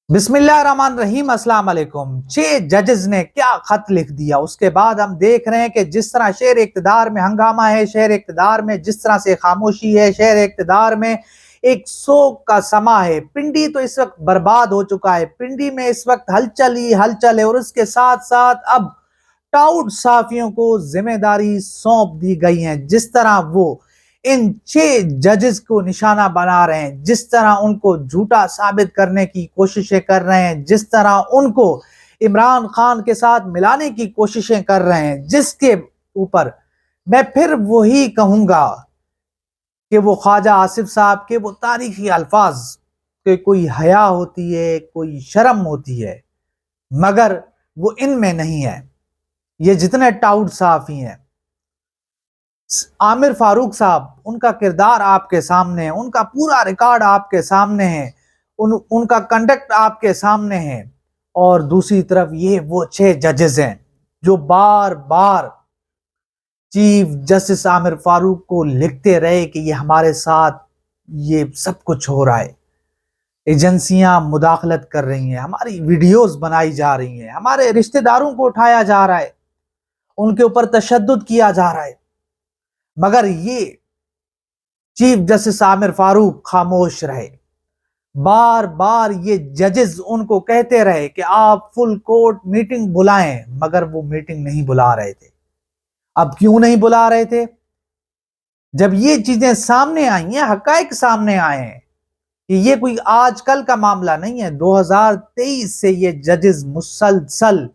بسم اللہ الرحمن الرحیم۔ السلام علیکم۔ 6 ججز نے کیا خط لکھ دیا، اس کے بعد ہم دیکھ رہے ہیں کہ جس طرح شہر اقتدار میں ہنگامہ ہے، شہر اقتدار میں جس طرح سے خاموشی ہے، شہر اقتدار میں ایک سوگ کا سما ہے۔ پنڈی تو اس وقت برباد ہو چکا ہے، پنڈی میں اس وقت ہلچل ہی ہلچل ہے، اور اس کے ساتھ ساتھ اب ٹاؤٹ صحافیوں کو ذمہ داری سونپ دی گئی ہیں۔ جس طرح وہ ان 6 ججز کو نشانہ بنا رہے ہیں، جس طرح ان کو جھوٹا ثابت کرنے کی کوششیں کر رہے ہیں، جس طرح ان کو عمران خان کے ساتھ ملانے کی کوششیں کر رہے ہیں، جس کے اوپر میں پھر وہی کہوں گا کہ وہ خواجہ آصف صاحب کے وہ تاریخی الفاظ کہ کوئی حیا ہوتی ہے، کوئی شرم ہوتی ہے، مگر وہ ان میں نہیں ہے۔ یہ جتنے ٹاؤٹ صحافی ہیں، عامر فاروق صاحب، ان کا کردار آپ کے سامنے ہے، ان کا پورا ریکارڈ آپ کے سامنے ہے، ان کا کنڈکٹ آپ کے سامنے ہے، اور دوسری طرف یہ وہ 6 ججز ہیں جو بار بار چیف جسٹس عامر فاروق کو لکھتے رہے کہ یہ ہمارے ساتھ یہ سب کچھ ہو رہا ہے، ایجنسیاں مداخلت کر رہی ہیں، ہماری ویڈیوز بنائی جا رہی ہیں، ہمارے رشتہ داروں کو اٹھایا جا رہا ہے، ان کے اوپر تشدد کیا جا رہا ہے، مگر یہ چیف جسٹس عامر فاروق خاموش رہے۔ بار بار یہ ججز ان کو کہتے رہے کہ آپ فل کورٹ میٹنگ بلائیں، مگر وہ میٹنگ نہیں بلا رہے تھے۔ اب کیوں نہیں بلا رہے تھے؟ جب یہ چیزیں سامنے آئی ہیں، حقائق سامنے آئے ہیں کہ یہ کوئی آج کل کا معاملہ نہیں ہے، 2023 سے یہ ججز مسلسل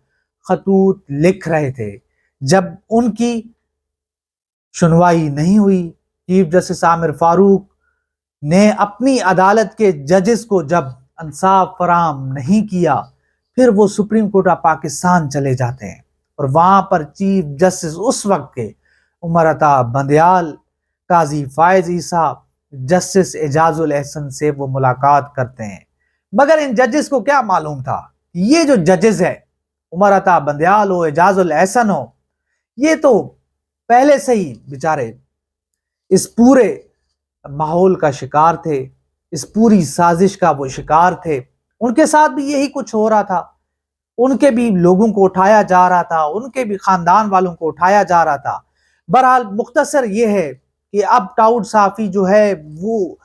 خطوط لکھ رہے تھے۔ جب ان کی سنوائی نہیں ہوئی، چیف جسٹس عامر فاروق نے اپنی عدالت کے ججز کو جب انصاف فراہم نہیں کیا، پھر وہ سپریم کورٹ آف پاکستان چلے جاتے ہیں، اور وہاں پر چیف جسٹس اس وقت کے عمر عطا بندیال، قاضی فائز عیسیٰ، جسٹس اعجاز الاحسن سے وہ ملاقات کرتے ہیں۔ مگر ان ججز کو کیا معلوم تھا؟ یہ جو ججز ہے، عمر عطا بندیال ہو، اعجاز الاحسن ہو، یہ تو پہلے سے ہی بیچارے اس پورے ماحول کا شکار تھے، اس پوری سازش کا وہ شکار تھے۔ ان کے ساتھ بھی یہی کچھ ہو رہا تھا، ان کے بھی لوگوں کو اٹھایا جا رہا تھا، ان کے بھی خاندان والوں کو اٹھایا جا رہا تھا۔ بہرحال مختصر یہ ہے کہ اب ٹاؤٹ صحافی جو ہے وہ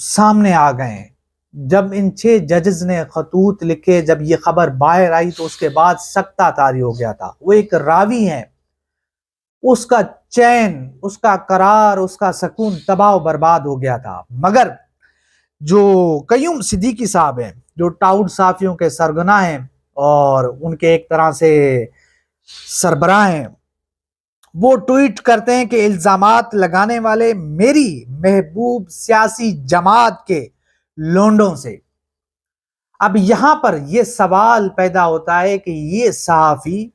سامنے آ گئے ہیں۔ جب ان 6 ججز نے خطوط لکھے، جب یہ خبر باہر آئی تو اس کے بعد سکتہ طاری ہو گیا تھا۔ وہ ایک راوی ہیں، اس کا چین، اس کا قرار، اس کا سکون تباہ و برباد ہو گیا تھا۔ مگر جو قیوم صدیقی صاحب ہیں، جو ٹاؤٹ صحافیوں کے سرگناہ ہیں اور ان کے ایک طرح سے سربراہ ہیں، وہ ٹویٹ کرتے ہیں کہ الزامات لگانے والے میری محبوب سیاسی جماعت کے لونڈوں سے۔ اب یہاں پر یہ سوال پیدا ہوتا ہے کہ یہ صحافی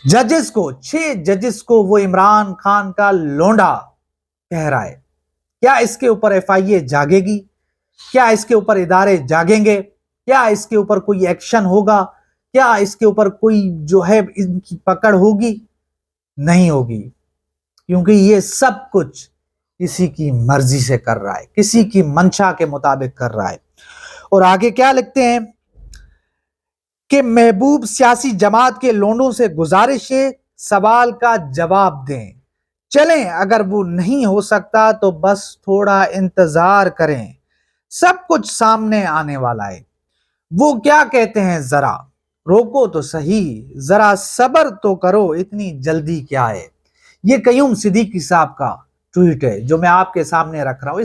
ججز کو، 6 ججز کو وہ عمران خان کا لونڈا کہہ رہا ہے۔ کیا اس کے اوپر ایف آئی اے جاگے گی؟ کیا اس کے اوپر ادارے جاگیں گے؟ کیا اس کے اوپر کوئی ایکشن ہوگا؟ کیا اس کے اوپر کوئی جو ہے ان کی پکڑ ہوگی؟ نہیں ہوگی، کیونکہ یہ سب کچھ کسی کی مرضی سے کر رہا ہے، کسی کی منشا کے مطابق کر رہا ہے۔ اور آگے کیا لکھتے ہیں کہ محبوب سیاسی جماعت کے لونڈوں سے گزارش ہے سوال کا جواب دیں، چلیں اگر وہ نہیں ہو سکتا تو بس تھوڑا انتظار کریں، سب کچھ سامنے آنے والا ہے۔ وہ کیا کہتے ہیں، ذرا روکو تو صحیح، ذرا صبر تو کرو، اتنی جلدی کیا ہے۔ یہ قیوم صدیقی صاحب کا ٹویٹ ہے جو میں آپ کے سامنے رکھ رہا ہوں۔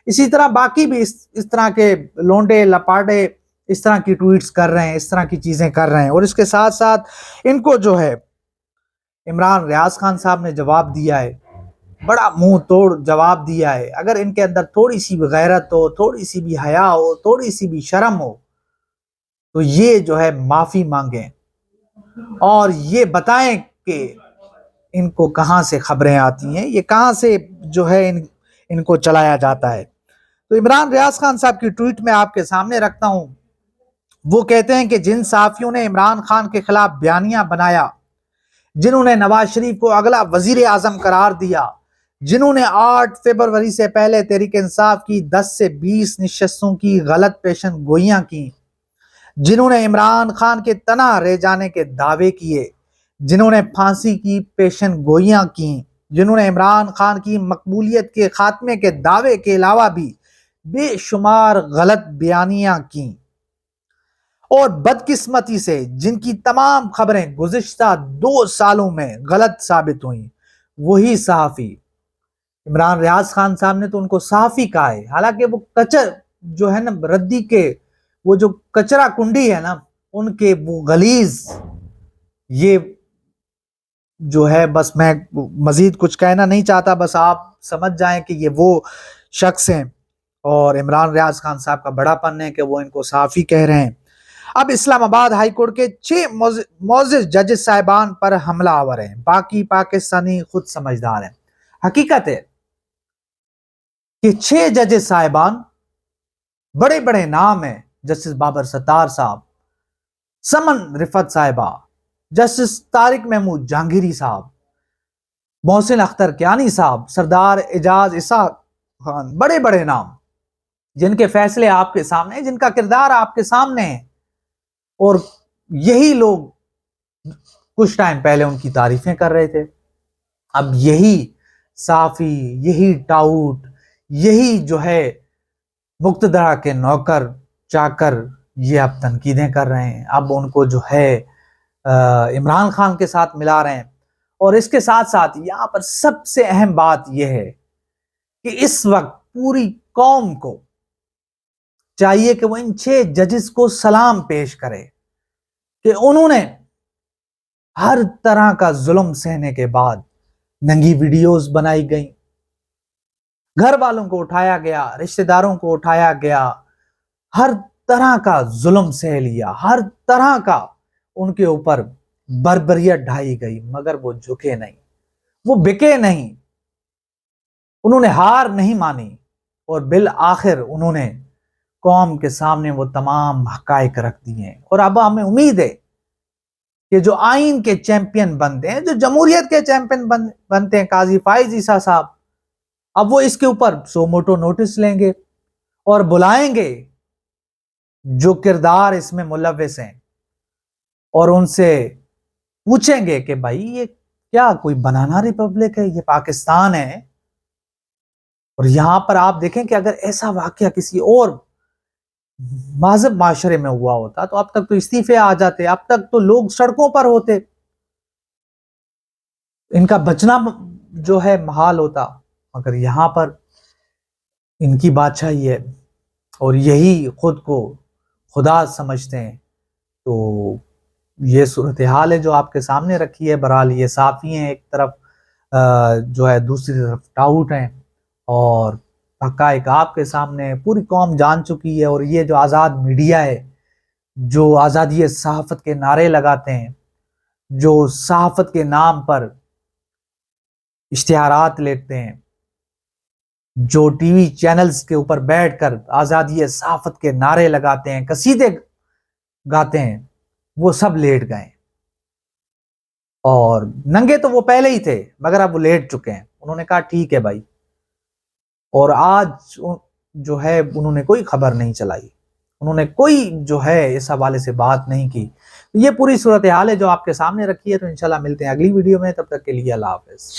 اسی طرح باقی بھی اس طرح کے لونڈے لپاٹے اس طرح کی ٹویٹس کر رہے ہیں، اس طرح کی چیزیں کر رہے ہیں، اور اس کے ساتھ ساتھ ان کو جو ہے عمران ریاض خان صاحب نے جواب دیا ہے، بڑا منہ توڑ جواب دیا ہے۔ اگر ان کے اندر تھوڑی سی بھی غیرت ہو، تھوڑی سی بھی حیا ہو، تھوڑی سی بھی شرم ہو، تو یہ جو ہے معافی مانگیں اور یہ بتائیں کہ ان کو کہاں سے خبریں آتی ہیں، یہ کہاں سے جو ہے ان کو چلایا جاتا ہے۔ تو عمران ریاض خان صاحب کی ٹویٹ میں آپ کے سامنے رکھتا ہوں۔ وہ کہتے ہیں کہ جن صحافیوں نے عمران خان کے خلاف بیانیہ بنایا، جنہوں نے نواز شریف کو اگلا وزیر اعظم قرار دیا، جنہوں نے 8 فروری سے پہلے تحریک انصاف کی 10 سے 20 نشستوں کی غلط پیشن گوئیاں کی، جنہوں نے عمران خان کے تنہا رہ جانے کے دعوے کیے، جنہوں نے پھانسی کی پیشن گوئیاں کی، جنہوں نے عمران خان کی مقبولیت کے خاتمے کے دعوے کے علاوہ بھی بے شمار غلط بیانیاں کی، اور بدقسمتی سے جن کی تمام خبریں گزشتہ 2 سالوں میں غلط ثابت ہوئیں، وہی صحافی عمران ریاض خان صاحب نے تو ان کو صحافی کہا ہے، حالانکہ وہ کچر جو ہے نا ردی کے وہ جو کچرا کنڈی ہے نا ان کے وہ غلیظ، یہ جو ہے بس میں مزید کچھ کہنا نہیں چاہتا، بس آپ سمجھ جائیں کہ یہ وہ شخص ہیں، اور عمران ریاض خان صاحب کا بڑا پن ہے کہ وہ ان کو صحافی کہہ رہے ہیں۔ اب اسلام آباد ہائی کورٹ کے 6 معزز ججز صاحبان پر حملہ آور ہیں، باقی پاکستانی خود سمجھدار ہیں۔ حقیقت ہے کہ 6 ججز صاحبان بڑے بڑے نام ہیں، جسٹس بابر ستار صاحب، سمن رفت صاحبہ، جسٹس طارق محمود جہانگیری صاحب، محسن اختر کیانی صاحب، سردار اعجاز اسحاق خان، بڑے بڑے نام جن کے فیصلے آپ کے سامنے، جن کا کردار آپ کے سامنے ہے، اور یہی لوگ کچھ ٹائم پہلے ان کی تعریفیں کر رہے تھے۔ اب یہی صحافی، یہی ٹاؤٹ، یہی جو ہے مقتدر کے نوکر چاکر یہ اب تنقیدیں کر رہے ہیں، اب ان کو جو ہے عمران خان کے ساتھ ملا رہے ہیں۔ اور اس کے ساتھ ساتھ یہاں پر سب سے اہم بات یہ ہے کہ اس وقت پوری قوم کو چاہیے کہ وہ ان 6 ججز کو سلام پیش کرے کہ انہوں نے ہر طرح کا ظلم سہنے کے بعد ننگی ویڈیوز بنائی گئیں، گھر والوں کو اٹھایا گیا، رشتہ داروں کو اٹھایا گیا، ہر طرح کا ظلم سہ لیا، ہر طرح کا ان کے اوپر بربریت ڈھائی گئی، مگر وہ جھکے نہیں، وہ بکے نہیں، انہوں نے ہار نہیں مانی، اور بالآخر انہوں نے قوم کے سامنے وہ تمام حقائق رکھ دیے۔ اور اب ہمیں امید ہے کہ جو آئین کے چیمپئن بنتے ہیں، جو جمہوریت کے چیمپئن بنتے ہیں، قاضی فائز عیسیٰ صاحب، اب وہ اس کے اوپر سو موٹو نوٹس لیں گے اور بلائیں گے جو کردار اس میں ملوث ہیں، اور ان سے پوچھیں گے کہ بھائی یہ کیا کوئی بنانا ریپبلک ہے؟ یہ پاکستان ہے، اور یہاں پر آپ دیکھیں کہ اگر ایسا واقعہ کسی اور مہذب معاشرے میں ہوا ہوتا تو اب تک تو استعفے آ جاتے، اب تک تو لوگ سڑکوں پر ہوتے، ان کا بچنا جو ہے محال ہوتا، مگر یہاں پر ان کی بادشاہی ہے اور یہی خود کو خدا سمجھتے ہیں۔ تو یہ صورتحال ہے جو آپ کے سامنے رکھی ہے۔ بہرحال یہ صحافی ہیں ایک طرف، جو ہے دوسری طرف ٹاؤٹ ہیں، اور حقائق آپ کے سامنے پوری قوم جان چکی ہے۔ اور یہ جو آزاد میڈیا ہے، جو آزادی صحافت کے نعرے لگاتے ہیں، جو صحافت کے نام پر اشتہارات لیتے ہیں، جو ٹی وی چینلز کے اوپر بیٹھ کر آزادی صحافت کے نعرے لگاتے ہیں، قصیدے گاتے ہیں، وہ سب لیٹ گئے، اور ننگے تو وہ پہلے ہی تھے مگر اب وہ لیٹ چکے ہیں۔ انہوں نے کہا ٹھیک ہے بھائی، اور آج جو ہے انہوں نے کوئی خبر نہیں چلائی، انہوں نے کوئی جو ہے اس حوالے سے بات نہیں کی۔ یہ پوری صورتحال ہے جو آپ کے سامنے رکھی ہے۔ تو انشاءاللہ ملتے ہیں اگلی ویڈیو میں، تب تک کے لیے اللہ حافظ۔